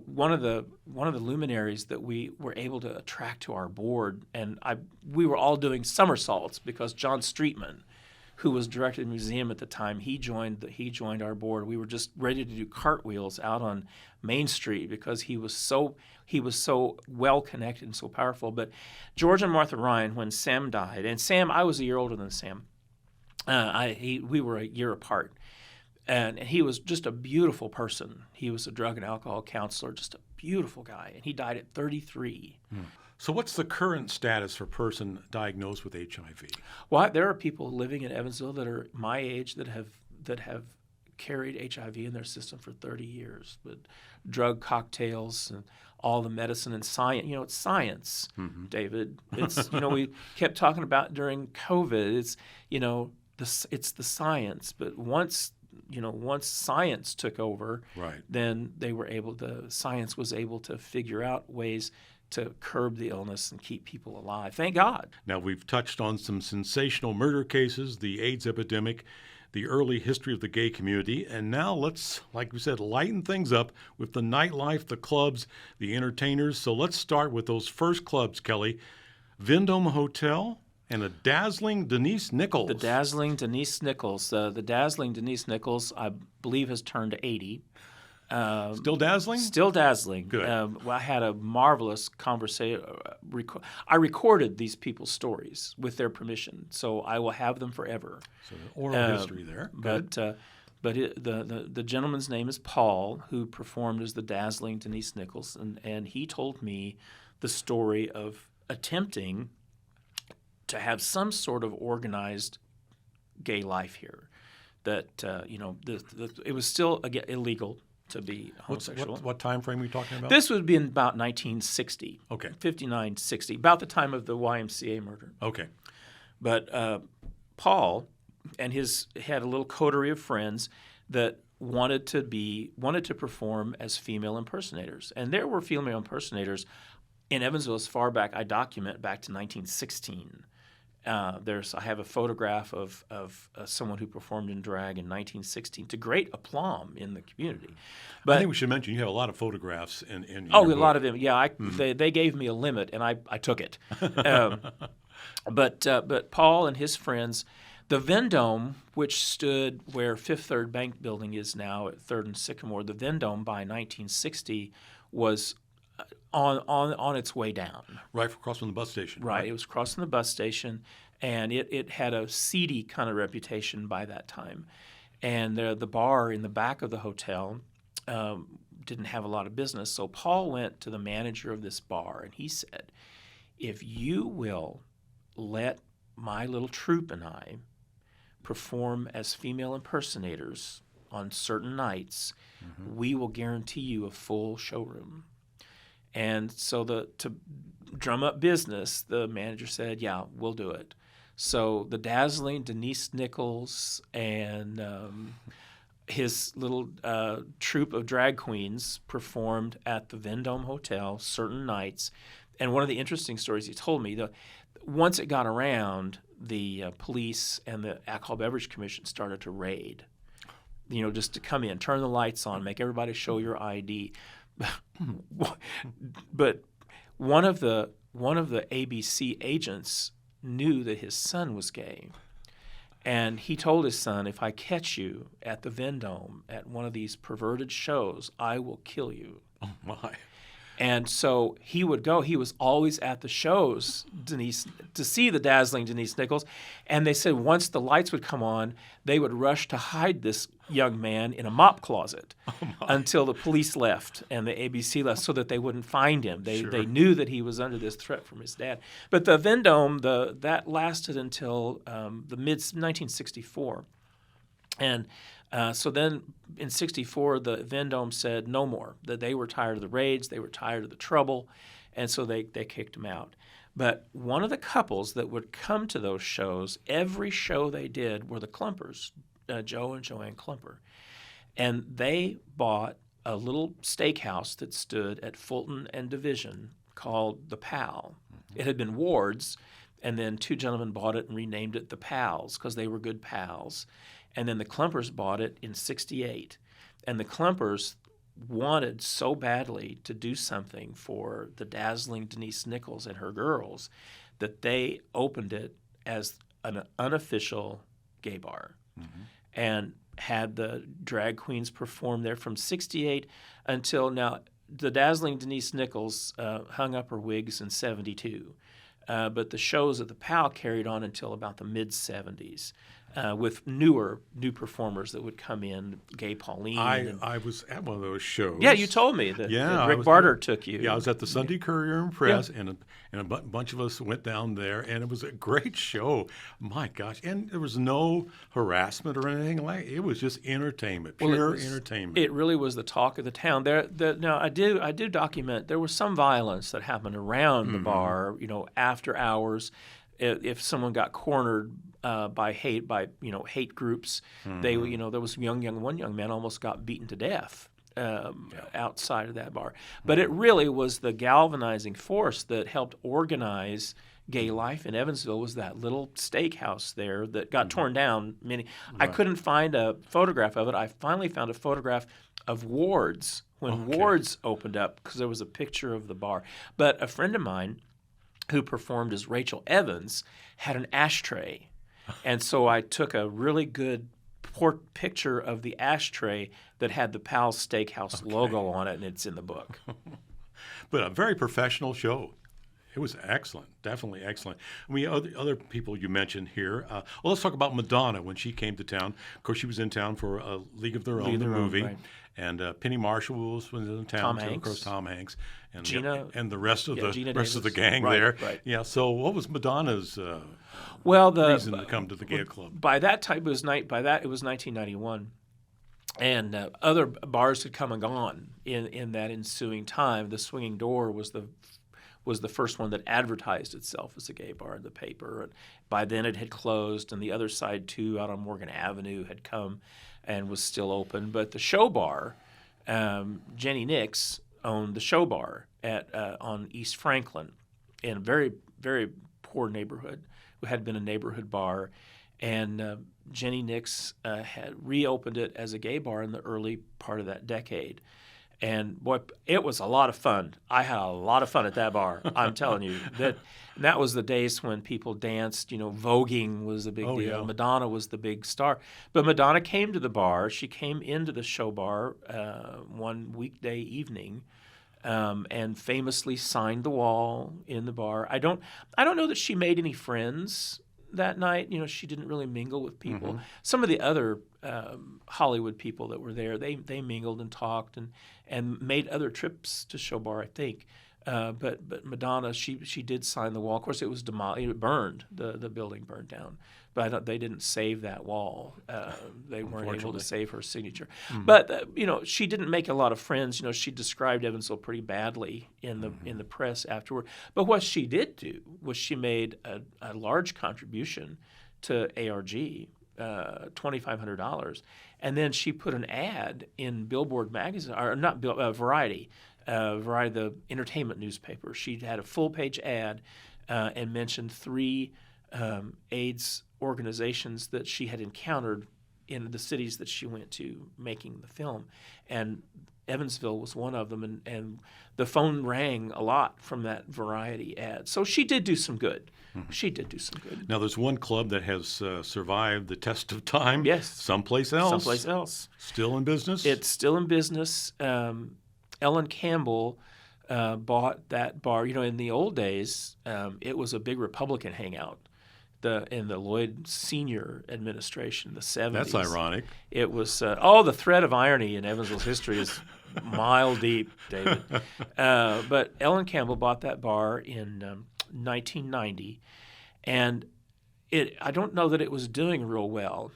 one of the luminaries that we were able to attract to our board, and we were all doing somersaults because John Streetman, who was director of the museum at the time, he joined our board. We were just ready to do cartwheels out on Main Street because he was so well connected and so powerful. But George and Martha Ryan, when Sam died, and Sam, I was a year older than Sam. We were a year apart, and he was just a beautiful person. He was a drug and alcohol counselor, just a beautiful guy, and he died at 33. So what's the current status for a person diagnosed with HIV? Well, there are people living in Evansville that are my age that have carried HIV in their system for 30 years, with drug cocktails and all the medicine and science. It's science, David. It's we kept talking about during COVID. It's the science, but once science took over, Right. then science was able to figure out ways to curb the illness and keep people alive. Thank God. Now, we've touched on some sensational murder cases, the AIDS epidemic, the early history of the gay community, and now let's, like we said, lighten things up with the nightlife, the clubs, the entertainers. So let's start with those first clubs, Kelly. Vendome Hotel and a dazzling Denise Nichols. The dazzling Denise Nichols. The dazzling Denise Nichols, I believe, has turned 80. Still dazzling? Still dazzling. Good. I had a marvelous conversation. I recorded these people's stories with their permission, so I will have them forever. So the oral history there. Good. The gentleman's name is Paul, who performed as the dazzling Denise Nichols, and he told me the story of attempting to have some sort of organized gay life here. That it was still illegal to be homosexual. What time frame are we talking about? This would be in about 1960. Okay. 59, 60, about the time of the YMCA murder. Okay. But Paul and had a little coterie of friends that wanted to perform as female impersonators, and there were female impersonators in Evansville as far back I document back to 1916. I have a photograph of someone who performed in drag in 1916 to great aplomb in the community. But I think we should mention you have a lot of photographs in your a book. lot of them. Yeah, they gave me a limit, and I took it. But Paul and his friends, the Vendome, which stood where Fifth Third Bank Building is now at 3rd and Sycamore, the Vendome by 1960 was on its way down. Right across from the bus station. Right. It was crossing the bus station, and it had a seedy kind of reputation by that time. And the bar in the back of the hotel didn't have a lot of business. So Paul went to the manager of this bar, and he said, if you will let my little troupe and I perform as female impersonators on certain nights, we will guarantee you a full showroom. And so to drum up business, the manager said, yeah, we'll do it. So the dazzling Denise Nichols and his little troupe of drag queens performed at the Vendome Hotel certain nights, And one of the interesting stories he told me, once it got around, the police and the Alcohol Beverage Commission started to raid, just to come in, turn the lights on, make everybody show your ID. But one of the ABC agents knew that his son was gay. And he told his son, if I catch you at the Vendome at one of these perverted shows, I will kill you. Oh, my. And so he would go. He was always at the shows, Denise, to see the dazzling Denise Nichols. And they said once the lights would come on, they would rush to hide this young man in a mop closet until the police left and the ABC left so that they wouldn't find him. They knew that he was under this threat from his dad. But the Vendome, that lasted until the mid-1964. And so then in 64, the Vendome said no more, that they were tired of the raids, they were tired of the trouble, and so they kicked him out. But one of the couples that would come to those shows, every show they did were the Klumpers, Joe and Joanne Klumper. And they bought a little steakhouse that stood at Fulton and Division called the Pal. Mm-hmm. It had been Ward's, and then two gentlemen bought it and renamed it the Pals because they were good pals. And then the Klumpers bought it in 68. And the Klumpers wanted so badly to do something for the dazzling Denise Nichols and her girls that they opened it as an unofficial gay bar. Mm-hmm. And had the drag queens perform there from 68 until now. The dazzling Denise Nichols hung up her wigs in 72. But the shows at the Pal carried on until about the mid-70s. With new performers that would come in, Gay Pauline. I was at one of those shows. Yeah, you told me that Rick Barter took you. Yeah, I was at the Sunday Courier and Press, and a bunch of us went down there, and it was a great show. My gosh, and there was no harassment or anything like it. It was just entertainment, pure entertainment. It really was the talk of the town. Now, I do document there was some violence that happened around the bar, after hours. If someone got cornered by hate groups, they there was one young man almost got beaten to death outside of that bar. But it really was the galvanizing force that helped organize gay life in Evansville was that little steakhouse there that got torn down. I couldn't find a photograph of it. I finally found a photograph of Ward's when Ward's opened up because there was a picture of the bar. But a friend of mine who performed as Rachel Evans had an ashtray. And so I took a really good picture of the ashtray that had the Pal's Steakhouse logo on it, and it's in the book. But a very professional show. It was excellent, definitely excellent. Other people you mentioned here. Let's talk about Madonna when she came to town. Of course, she was in town for a League of Their Own, the movie. Right. And Penny Marshall was in town too. Of course, Tom Hanks and Gina, and the rest of Gina the gang right, there. Right. Yeah. So, what was Madonna's reason to come to the gay club? By that time, it was 1991, and other bars had come and gone in that ensuing time. The Swinging Door was the first one that advertised itself as a gay bar in the paper. And by then it had closed, and the other side, too, out on Morgan Avenue had come and was still open. But the show bar, Jenny Nix owned the show bar on East Franklin in a very, very poor neighborhood. It had been a neighborhood bar. And Jenny Nix had reopened it as a gay bar in the early part of that decade. And boy, it was a lot of fun. I had a lot of fun at that bar. I'm telling you that was the days when people danced. Voguing was a big deal. Yeah. Madonna was the big star. But Madonna came to the bar. She came into the show bar one weekday evening, and famously signed the wall in the bar. I don't know that she made any friends that night. She didn't really mingle with people. Mm-hmm. Some of the other Hollywood people that were there, they mingled and talked and made other trips to show bar, I think. But Madonna, she did sign the wall. Of course, it was demolished. It burned. The building burned down. But they didn't save that wall. They weren't able to save her signature. Mm-hmm. But she didn't make a lot of friends. She described Evansville pretty badly in the press afterward. But what she did do was she made a large contribution to ARG, $2,500, and then she put an ad in Billboard magazine, or not Variety. Variety, the entertainment newspaper. She had a full-page ad and mentioned 3 AIDS organizations that she had encountered in the cities that she went to making the film. And Evansville was one of them, and the phone rang a lot from that Variety ad. So she did do some good. She did do some good. Now, there's one club that has survived the test of time. Yes. Someplace else. Someplace else. Still in business? It's still in business. Ellen Campbell bought that bar. You know, in the old days, it was a big Republican hangout. In the Lloyd Senior administration, the 70s. That's ironic. It was the thread of irony in Evansville's history is mile deep, David. But Ellen Campbell bought that bar in 1990, and I don't know that it was doing real well.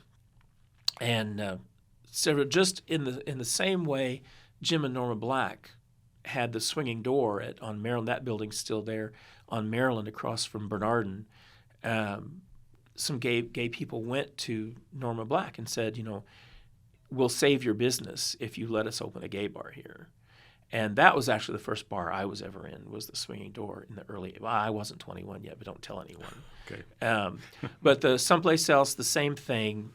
And so just in the same way, Jim and Norma Black had the swinging door on Maryland. That building's still there on Maryland, across from Bernardin. Some gay people went to Norma Black and said, you know, we'll save your business if you let us open a gay bar here. And that was actually the first bar I was ever in, was the Swinging Door in the early. Well, I wasn't 21 yet, but don't tell anyone. Okay. But someplace else, the same thing.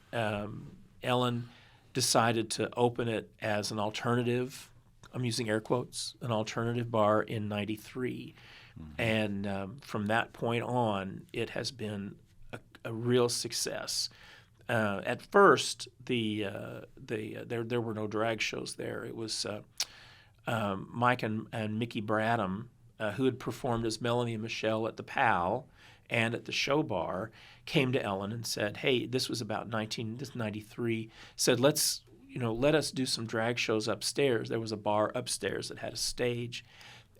Ellen decided to open it as an alternative. I'm using air quotes, an alternative bar in '93. And from that point on, it has been a real success. At first, there were no drag shows there. It was Mike and Mickey Bradham, who had performed as Melanie and Michelle at the PAL and at the Show Bar, came to Ellen and said, "Hey, this was about 1993. Said let us do some drag shows upstairs." There was a bar upstairs that had a stage.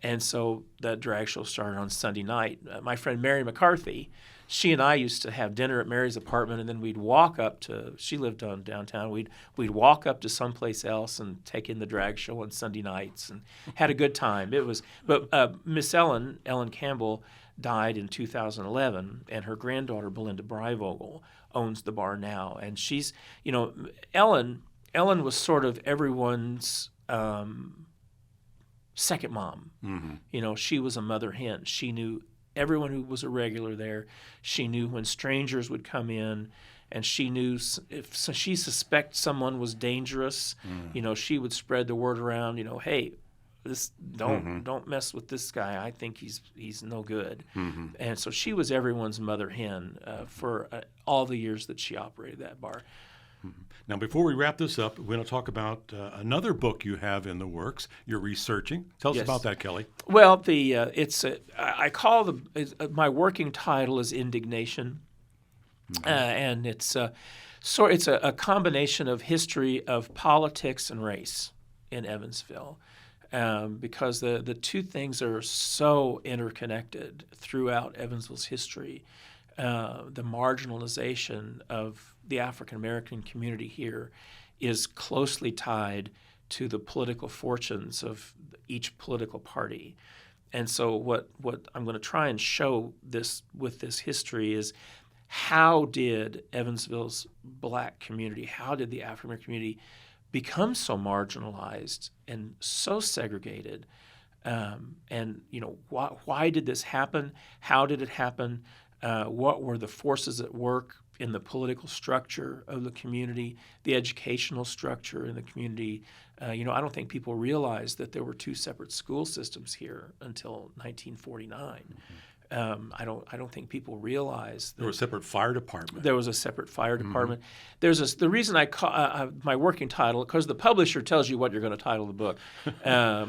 And so that drag show started on Sunday night. My friend Mary McCarthy, she and I used to have dinner at Mary's apartment, and then we'd walk up to. She lived on downtown. We'd walk up to someplace else and take in the drag show on Sunday nights, and had a good time. But Miss Ellen Campbell, died in 2011, and her granddaughter Belinda Breivogel owns the bar now. And she's, Ellen was sort of everyone's second mom. Mm-hmm. She was a mother hen. She knew everyone who was a regular there. She knew when strangers would come in, and she knew if she suspected someone was dangerous, she would spread the word around, hey, don't mess with this guy. I think he's no good. Mm-hmm. And so she was everyone's mother hen for all the years that she operated that bar. Now, before we wrap this up, we're going to talk about another book you have in the works. You're researching. Tell us about that, Kelly. Well, my working title is Indignation, and it's a combination of history of politics and race in Evansville, because the two things are so interconnected throughout Evansville's history. The marginalization of the African American community here is closely tied to the political fortunes of each political party. And so what I'm going to try and show with this history is, how did Evansville's black community, how did the African American community become so marginalized and so segregated? And why did this happen? How did it happen? What were the forces at work in the political structure of the community, the educational structure in the community? I don't think people realized that there were two separate school systems here until 1949. Mm-hmm. I don't think people realized that there was a separate fire department. There was a separate fire department. Mm-hmm. The reason I call my working title, because the publisher tells you what you're going to title the book,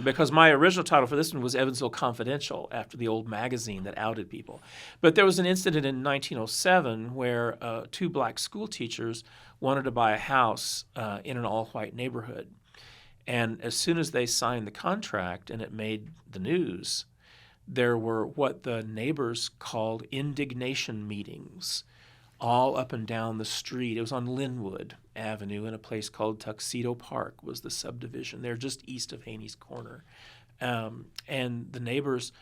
because my original title for this one was Evansville Confidential, after the old magazine that outed people. But there was an incident in 1907 where two black school teachers wanted to buy a house in an all-white neighborhood. And as soon as they signed the contract and it made the news, there were what the neighbors called indignation meetings all up and down the street. It was on Linwood Avenue in a place called Tuxedo Park was the subdivision there, just east of Haney's Corner. And the neighbors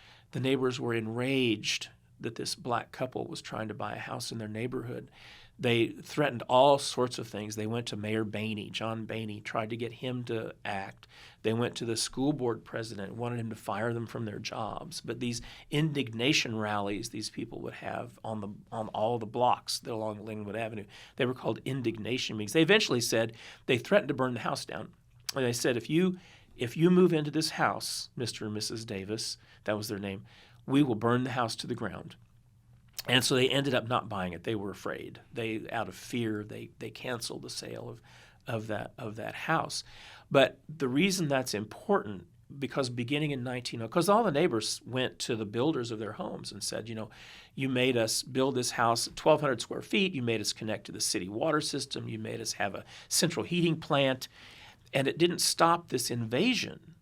were enraged that this black couple was trying to buy a house in their neighborhood. They threatened all sorts of things. They went to Mayor Boehne, John Boehne, tried to get him to act. They went to the school board president, wanted him to fire them from their jobs. But these indignation rallies these people would have on all the blocks along Linwood Avenue, they were called indignation meetings. They eventually said they threatened to burn the house down. And they said, if you move into this house, Mr. and Mrs. Davis, that was their name, we will burn the house to the ground. And so they ended up not buying it. They were afraid. Out of fear, they canceled the sale of that house. But the reason that's important, because beginning in 1900, because all the neighbors went to the builders of their homes and said, you made us build this house at 1,200 square feet. You made us connect to the city water system. You made us have a central heating plant. And it didn't stop this invasion.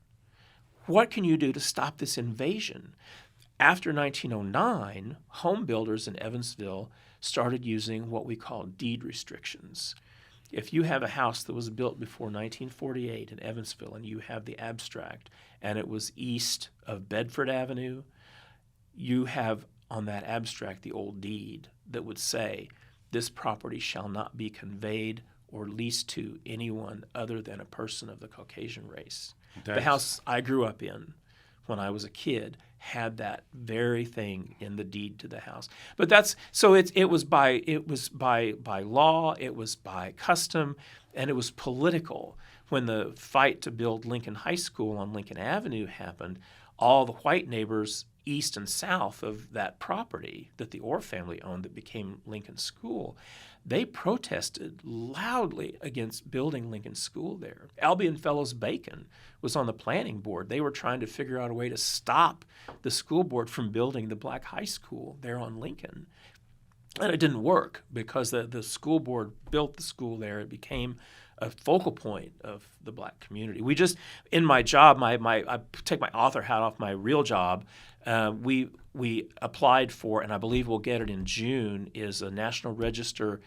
What can you do to stop this invasion? After 1909, home builders in Evansville started using what we call deed restrictions. If you have a house that was built before 1948 in Evansville and you have the abstract and it was east of Bedford Avenue, you have on that abstract the old deed that would say, this property shall not be conveyed or leased to anyone other than a person of the Caucasian race. The house I grew up in when I was a kid had that very thing in the deed to the house. But it was by law, it was by custom, and it was political. When the fight to build Lincoln High School on Lincoln Avenue happened, all the white neighbors east and south of that property that the Orr family owned that became Lincoln School, they protested loudly against building Lincoln School there. Albion Fellows Bacon was on the planning board. They were trying to figure out a way to stop the school board from building the black high school there on Lincoln. And it didn't work because the school board built the school there. It became a focal point of the black community. We just, in my job, I take my author hat off, my real job, we applied for, and I believe we'll get it in June, is a National Register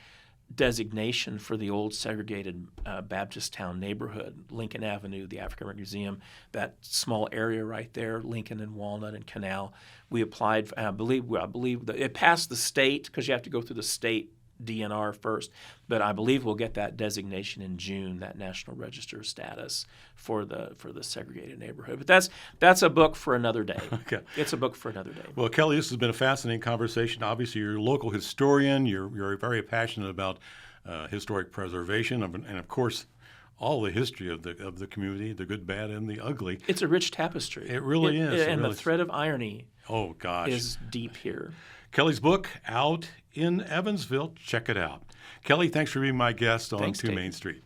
designation for the old segregated Baptist town neighborhood, Lincoln Avenue, the African American Museum, that small area right there, Lincoln and Walnut and Canal. We applied, and I believe that it passed the state because you have to go through the state DNR first, but I believe we'll get that designation in June, that National Register status for the segregated neighborhood. But that's a book for another day. Okay. It's a book for another day. Well, Kelly, this has been a fascinating conversation. Obviously, you're a local historian. You're very passionate about historic preservation, and of course, all the history of the community, the good, bad, and the ugly. It's a rich tapestry. It really is. And the thread of irony is deep here. Kelly's book, out in Evansville. Check it out. Kelly, thanks for being my guest on Main Street.